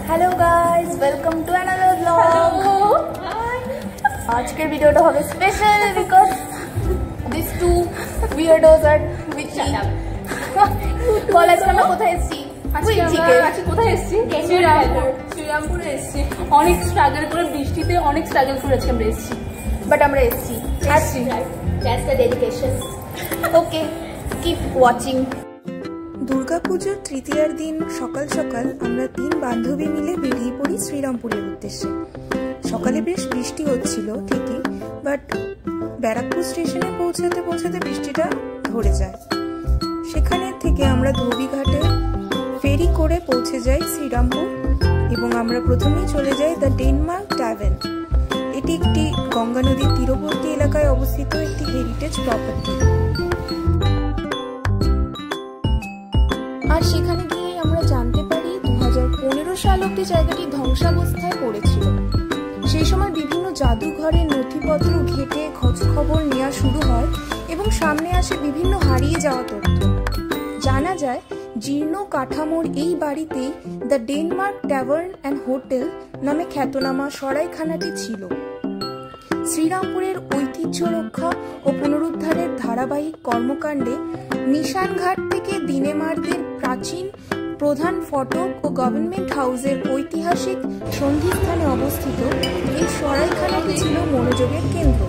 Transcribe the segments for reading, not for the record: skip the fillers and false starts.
Hello guys, welcome to another vlog. आज के वीडियोটা হবে special because these two weirdos are with me। বল আজকে আমরা কোথায় এসেছি? আজকে কোথায় এসেছি? শ্রীরামপুরে এসেছি। অনেক স্ট্রাগল করে বৃষ্টিতে অনেক স্ট্রাগল করেছি আমরা এসেছি, বাট আমরা এসেছি। That's the dedication. Okay, keep watching. দুর্গাপুজোর তৃতীয়ার দিন সকাল সকাল আমরা 3 বান্ধবী মিলে বেরিয়ে পড়ি শ্রীরামপুরের উদ্দেশ্যে। সকালে বেশ বৃষ্টি হচ্ছিল ঠিকই, বাট ব্যারাকপুর স্টেশনে পৌঁছাতে পৌঁছাতে বৃষ্টিটা ধরে যায়। সেখানে থেকে আমরা ধোবিঘাটে ফেরি করে পৌঁছে যাই শ্রীরামপুর এবং আমরা প্রথমেই চলে যাই দ্য ডেনমার্ক ট্যাভার্ন। এটি একটি গঙ্গা নদীর তীরবর্তী এলাকায় অবস্থিত একটি হেরিটেজ প্রপার্টি। আর সেখানে গিয়ে আমরা জানতে পারি 2015 সাল অব্দি জায়গাটি ধ্বংসাবস্থায় পড়েছিল। সেই সময় বিভিন্ন জাদুঘরের নথিপত্র ঘেঁটে খোঁজ খবর নেওয়া শুরু হয় এবং সামনে আসে বিভিন্ন হারিয়ে যাওয়া তথ্য। জানা যায় জীর্ণ কাঠামোর এই বাড়িতেই the Denmark tavern and hotel নামে খ্যাতনামা সরাইখানাটি ছিল। শ্রীরামপুরের ঐতিহ্য রক্ষা ও পুনরুদ্ধারের ধারাবাহিক কর্মকাণ্ডে নিশানঘাট থেকে দিনেমারদের প্রাচীন প্রধান ফটক ও গভর্নমেন্ট হাউসের ঐতিহাসিক সন্ধিস্থানে অবস্থিত এই সরাইখানাটি ছিল মনোযোগের কেন্দ্র।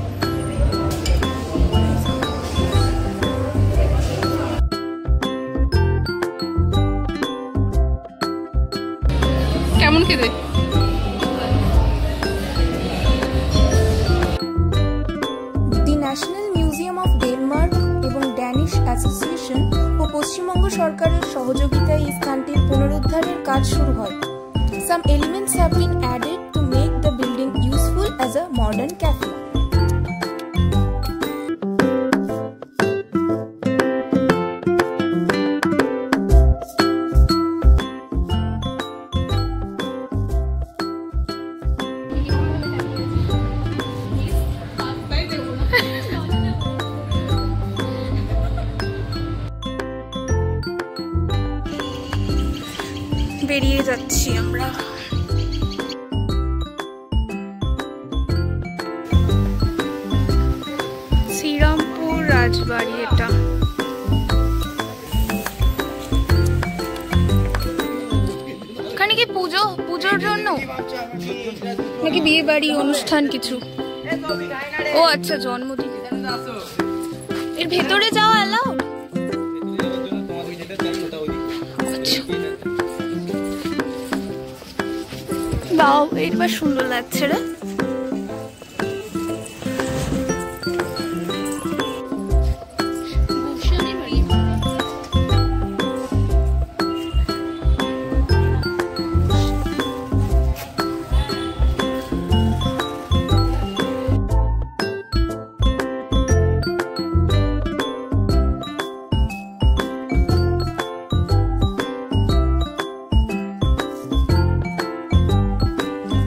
কেমন খেতে? ন্যাশনাল মিউজিয়াম অফ ডেনমার্ক এবং ড্যানিশ অ্যাসোসিয়েশন ও পশ্চিমবঙ্গ সরকারের সহযোগিতায় এই স্থানটির পুনরুদ্ধারের কাজ শুরু হয়। Some elements have been added to make the building useful as a modern cafe. বেরিয়ে যাচ্ছি আমরা। শ্রীরামপুর রাজবাড়ি এটা। ওখানে কি পুজোর জন্য নাকি বিয়ে বাড়ি অনুষ্ঠান কিছু? ও আচ্ছা, জন্মদিন। এর ভেতরে যাওয়া অ্যালাউড? বাও, এবার সুন্দর লাগছে রে।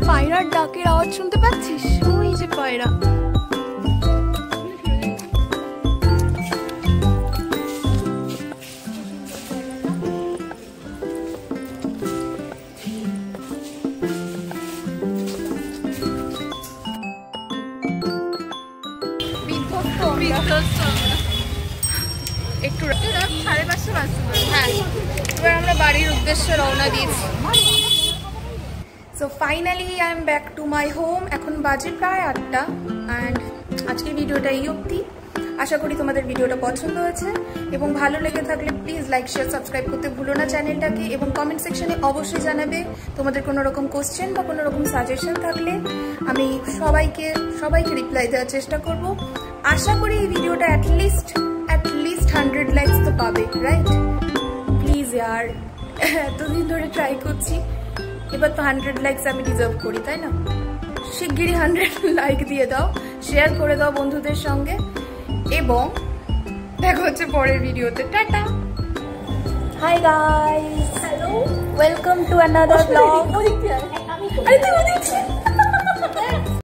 পায়রার ডাকের আওয়াজ শুনতে পাচ্ছিস? ওই যে পায়রা। একটু 5:30 বাজছে। হ্যাঁ, এবার আমরা বাড়ির উদ্দেশ্যে রওনা দিয়েছি। So finally I am back to my home. এখন বাজে প্রায় 8টা অ্যান্ড আজকের ভিডিওটা এই অবধি। আশা করি তোমাদের ভিডিওটা পছন্দ হয়েছে এবং ভালো লেগে থাকলে প্লিজ লাইক শেয়ার সাবস্ক্রাইব করতে ভুলো না চ্যানেলটাকে, এবং কমেন্ট সেকশনে অবশ্যই জানাবে তোমাদের কোনো রকম কোশ্চেন বা কোনো রকম সাজেশন থাকলে। আমি সবাইকে রিপ্লাই দেওয়ার চেষ্টা করব। আশা করি এই ভিডিওটা অ্যাটলিস্ট 100 লাইকস তো পাবে, রাইট? প্লিজ ইয়ার, এতদিন ধরে ট্রাই করছি, এবার তো 100 লাইকস আমি ডিজার্ভ করি, তাই না? শিগগিরই 100 লাইক দিয়ে দাও, শেয়ার করে দাও বন্ধুদের সঙ্গে, এবং দেখা হচ্ছে পরের ভিডিওতে। Tata. Hi guys, hello, welcome to another blog.